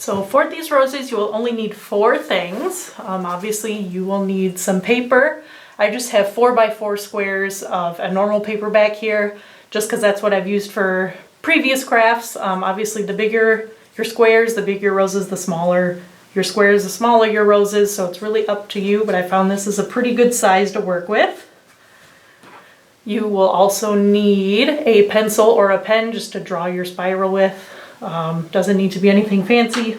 So for these roses, you will only need 4 things. Obviously, you will need some paper. I just have 4x4 squares of a normal paper back here, just because that's what I've used for previous crafts. Obviously, the bigger your squares, the bigger your roses, the smaller your squares, the smaller your roses. So it's really up to you, but I found this is a pretty good size to work with. You will also need a pencil or a pen just to draw your spiral with. Doesn't need to be anything fancy.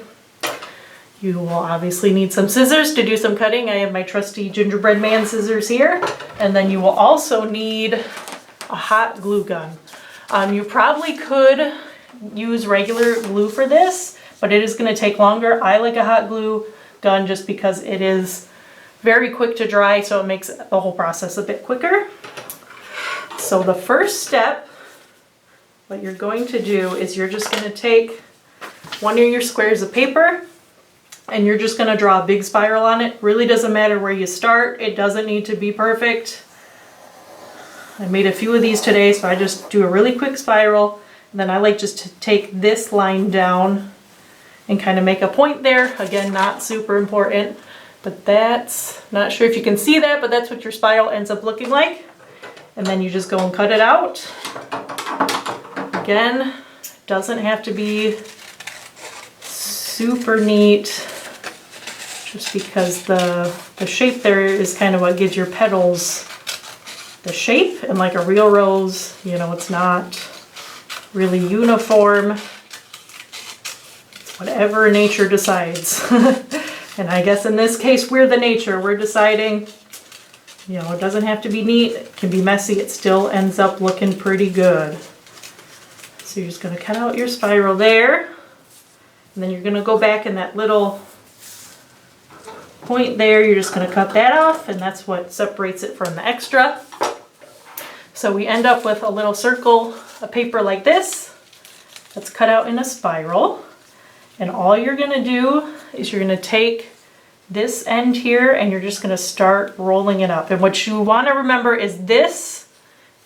You will obviously need some scissors to do some cutting. I have my trusty gingerbread man scissors here. And then you will also need a hot glue gun. You probably could use regular glue for this, but it is going to take longer. I like a hot glue gun just because it is very quick to dry, so it makes the whole process a bit quicker. So the first step, what you're going to do is you're just going to take one of your squares of paper and you're just going to draw a big spiral on it. Really doesn't matter where you start. It doesn't need to be perfect. I made a few of these today, so I just do a really quick spiral. And then I like just to take this line down and kind of make a point there. Again, not super important, but that's, not sure if you can see that, but that's what your spiral ends up looking like. And then you just go and cut it out. Again, doesn't have to be super neat, just because the shape there is kind of what gives your petals the shape. And like a real rose, you know, it's not really uniform. It's whatever nature decides. And I guess in this case, we're the nature. We're deciding, you know, it doesn't have to be neat. It can be messy. It still ends up looking pretty good. So you're just going to cut out your spiral there. And then you're going to go back in that little point there. You're just going to cut that off, and that's what separates it from the extra. So we end up with a little circle of paper like this that's cut out in a spiral. And all you're going to do is you're going to take this end here and you're just going to start rolling it up. And what you want to remember is this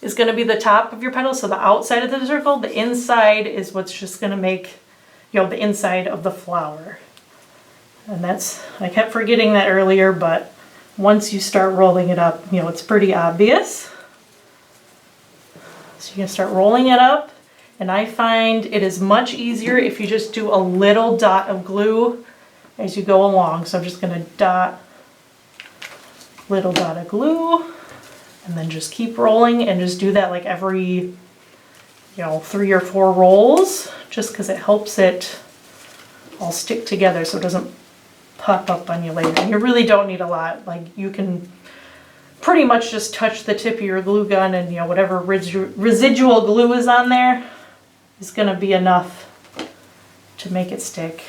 is going to be the top of your petal, so the outside of the circle. The inside is what's just going to make, you know, the inside of the flower. And that's, I kept forgetting that earlier, but once you start rolling it up, you know, it's pretty obvious. So you're going to start rolling it up, and I find it is much easier if you just do a little dot of glue as you go along. So I'm just going to dot, little dot of glue, and then just keep rolling, and just do that like every, you know, 3 or 4 rolls, just because it helps it all stick together so it doesn't pop up on you later. And you really don't need a lot. Like, you can pretty much just touch the tip of your glue gun, and, you know, whatever residual glue is on there is going to be enough to make it stick.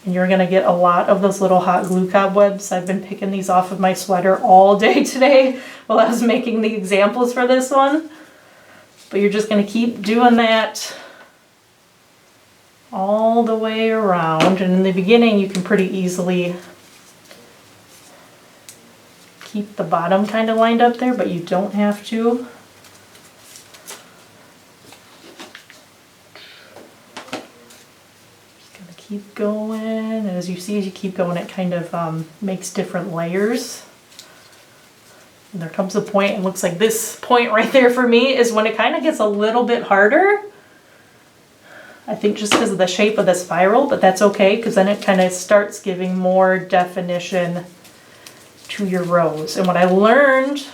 And you're going to get a lot of those little hot glue cobwebs. I've been picking these off of my sweater all day today while I was making the examples for this one. But you're just going to keep doing that all the way around. And in the beginning, you can pretty easily keep the bottom kind of lined up there, but you don't have to. Keep going, and as you see, as you keep going, it kind of makes different layers. And there comes a point, and looks like this point right there for me is when it kind of gets a little bit harder. I think just because of the shape of the spiral, but that's okay, because then it kind of starts giving more definition to your rose. And what I learned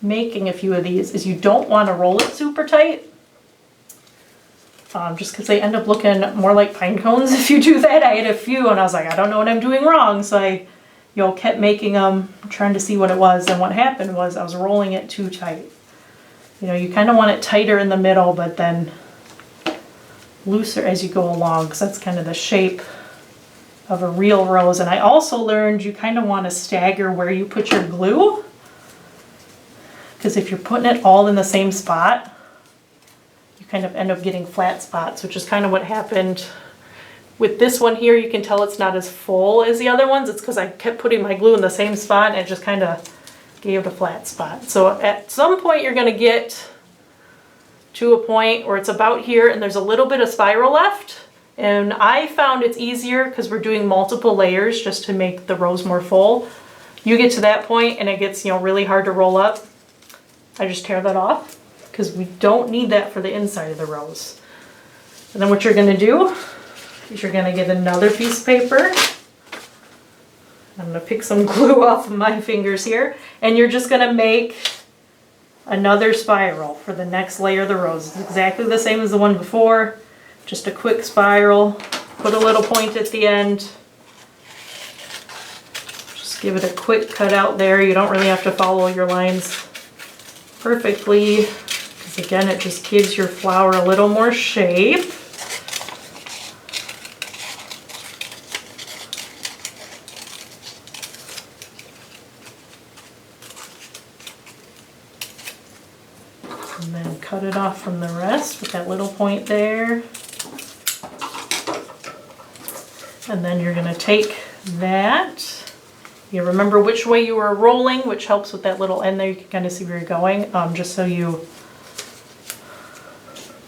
making a few of these is you don't want to roll it super tight. Just because they end up looking more like pine cones if you do that. I had a few and I was like, I don't know what I'm doing wrong. So I, you know, kept making them, trying to see what it was. And what happened was I was rolling it too tight. You know, you kind of want it tighter in the middle, but then looser as you go along, because that's kind of the shape of a real rose. And I also learned you kind of want to stagger where you put your glue, because if you're putting it all in the same spot, kind of end up getting flat spots, which is kind of what happened with this one here. You can tell it's not as full as the other ones. It's because I kept putting my glue in the same spot and it just kind of gave it a flat spot. So at some point you're going to get to a point where it's about here and there's a little bit of spiral left, And I found it's easier because we're doing multiple layers just to make the rose more full. You get to that point and it gets, you know, really hard to roll up. I just tear that off because we don't need that for the inside of the rose. And then what you're gonna do is you're gonna get another piece of paper. I'm gonna pick some glue off of my fingers here, and you're just gonna make another spiral for the next layer of the rose. It's exactly the same as the one before, just a quick spiral. Put a little point at the end. Just give it a quick cut out there. You don't really have to follow your lines perfectly, because again, it just gives your flower a little more shape. And then cut it off from the rest with that little point there. And then you're going to take that. You remember which way you were rolling, which helps with that little end there. You can kind of see where you're going, just so you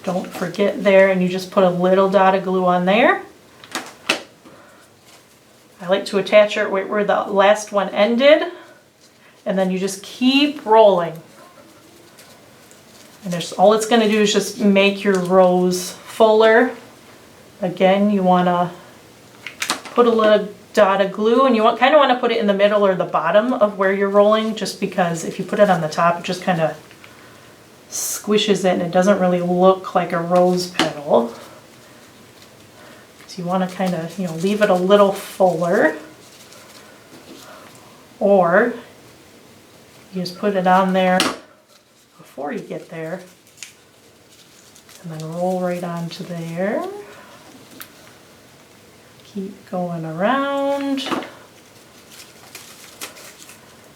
don't forget there. And you just put a little dot of glue on there. I like to attach it right where the last one ended. And then you just keep rolling. And all it's going to do is just make your rose fuller. Again, you want to put a little dot of glue, and you kind of want to put it in the middle or the bottom of where you're rolling, just because if you put it on the top, it just kind of squishes it and it doesn't really look like a rose petal. So you want to kind of, you know, leave it a little fuller, or you just put it on there before you get there, and then roll right onto there. Keep going around.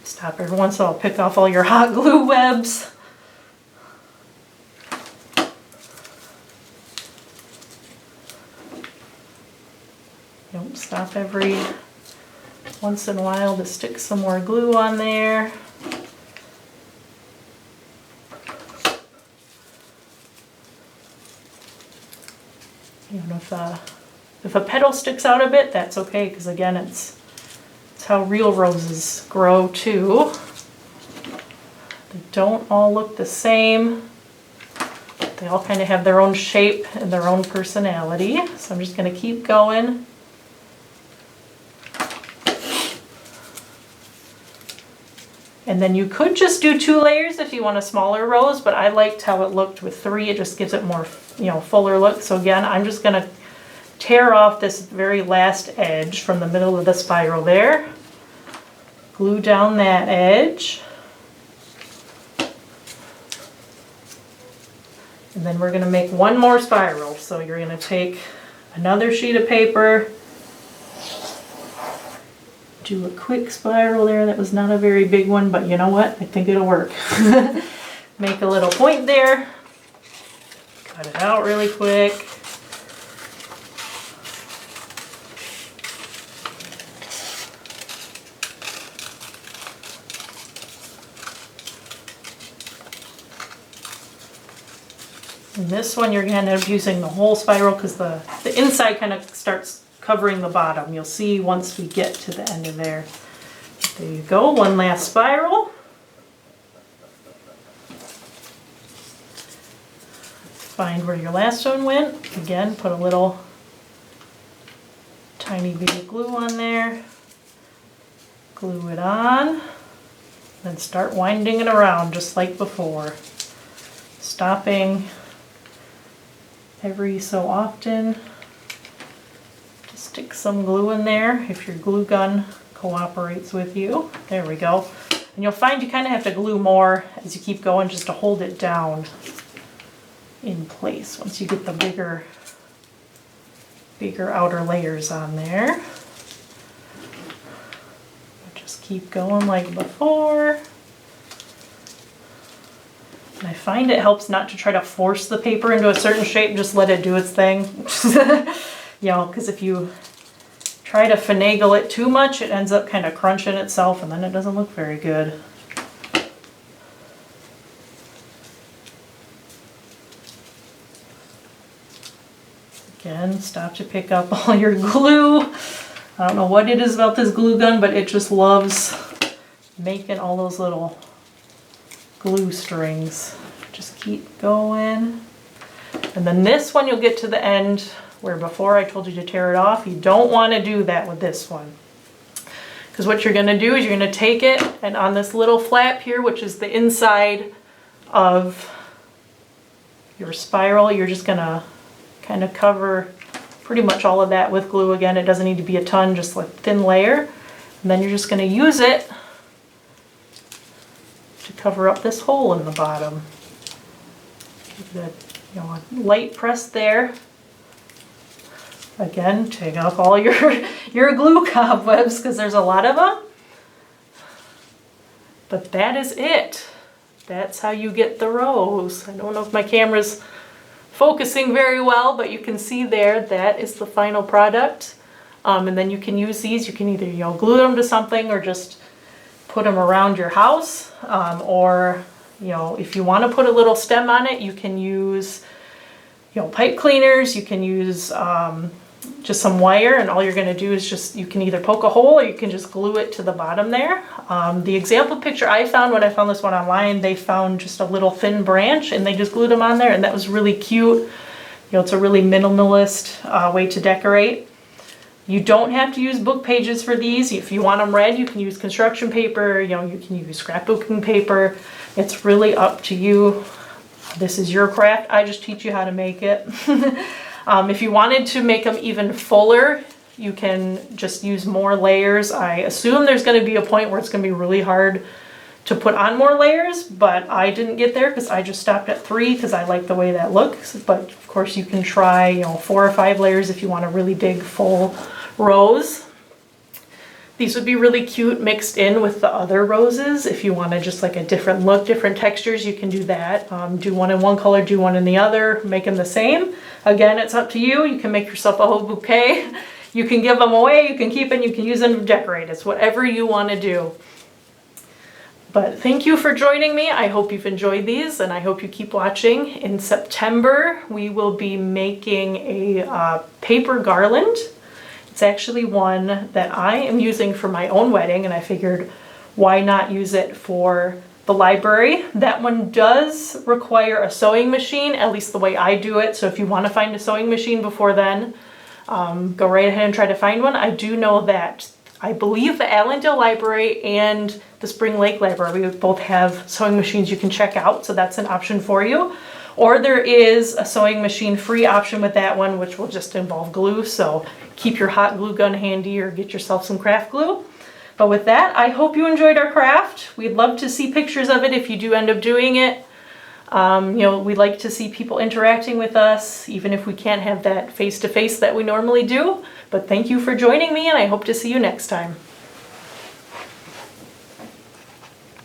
Stop every once in a while, pick off all your hot glue webs. Don't stop every once in a while to stick some more glue on there. Even if a petal sticks out a bit, that's okay, because again, it's how real roses grow too. They don't all look the same. They all kind of have their own shape and their own personality. So I'm just going to keep going. And then you could just do 2 layers if you want a smaller rose, but I liked how it looked with 3. It just gives it more, you know, fuller look. So again, I'm just going to tear off this very last edge from the middle of the spiral there. Glue down that edge. And then we're going to make one more spiral. So you're going to take another sheet of paper, do a quick spiral there. That was not a very big one, but you know what? I think it'll work. Make a little point there. Cut it out really quick. And this one you're going to end up using the whole spiral because the inside kind of starts covering the bottom. You'll see once we get to the end of there. There you go, one last spiral. Find where your last one went. Again, put a little tiny bit of glue on there. Glue it on. Then start winding it around just like before. Stopping every so often. Just stick some glue in there if your glue gun cooperates with you. There we go. And you'll find you kind of have to glue more as you keep going just to hold it down in place once you get the bigger outer layers on there. Just keep going like before. And I find it helps not to try to force the paper into a certain shape, just let it do its thing. You know, because if you try to finagle it too much, it ends up kind of crunching itself and then it doesn't look very good. Again, stop to pick up all your glue. I don't know what it is about this glue gun, but it just loves making all those little glue strings. Just keep going. And then this one you'll get to the end where before I told you to tear it off. You don't want to do that with this one. Because what you're going to do is you're going to take it and on this little flap here, which is the inside of your spiral, you're just going to kind of cover pretty much all of that with glue. Again, it doesn't need to be a ton, just like thin layer. And then you're just going to use it to cover up this hole in the bottom. Give it a light press there. Again, take off all your glue cobwebs because there's a lot of them. But that is it. That's how you get the rose. I don't know if my camera's focusing very well, but you can see there that is the final product. And then you can use these. You can either glue them to something or just put them around your house. Or if you want to put a little stem on it, you can use pipe cleaners. You can use just some wire, and all you're going to do is you can either poke a hole or you can just glue it to the bottom there. The example picture I found when I found this one online, they found just a little thin branch and they just glued them on there, and that was really cute. It's a really minimalist way to decorate. You don't have to use book pages for these. If you want them red, you can use construction paper, you can use scrapbooking paper. It's really up to you. This is your craft. I just teach you how to make it. If you wanted to make them even fuller, you can just use more layers. I assume there's going to be a point where it's going to be really hard to put on more layers, but I didn't get there because I just stopped at 3 because I like the way that looks. But of course you can try 4 or 5 layers if you want a really big full rose. These would be really cute mixed in with the other roses. If you wanted just like a different look, different textures, you can do that. Do one in one color, do one in the other, make them the same. Again, it's up to you. You can make yourself a whole bouquet. You can give them away, you can keep them, you can use them to decorate. It's whatever you want to do. But thank you for joining me. I hope you've enjoyed these and I hope you keep watching. In September, we will be making a paper garland. It's actually one that I am using for my own wedding, and I figured why not use it for the library. That one does require a sewing machine, at least the way I do it. So if you want to find a sewing machine before then, go right ahead and try to find one. I do know that I believe the Allendale Library and the Spring Lake Library both have sewing machines you can check out, so that's an option for you. Or there is a sewing machine free option with that one, which will just involve glue, so keep your hot glue gun handy or get yourself some craft glue. But with that, I hope you enjoyed our craft. We'd love to see pictures of it if you do end up doing it. We'd like to see people interacting with us, even if we can't have that face-to-face that we normally do. But thank you for joining me, and I hope to see you next time.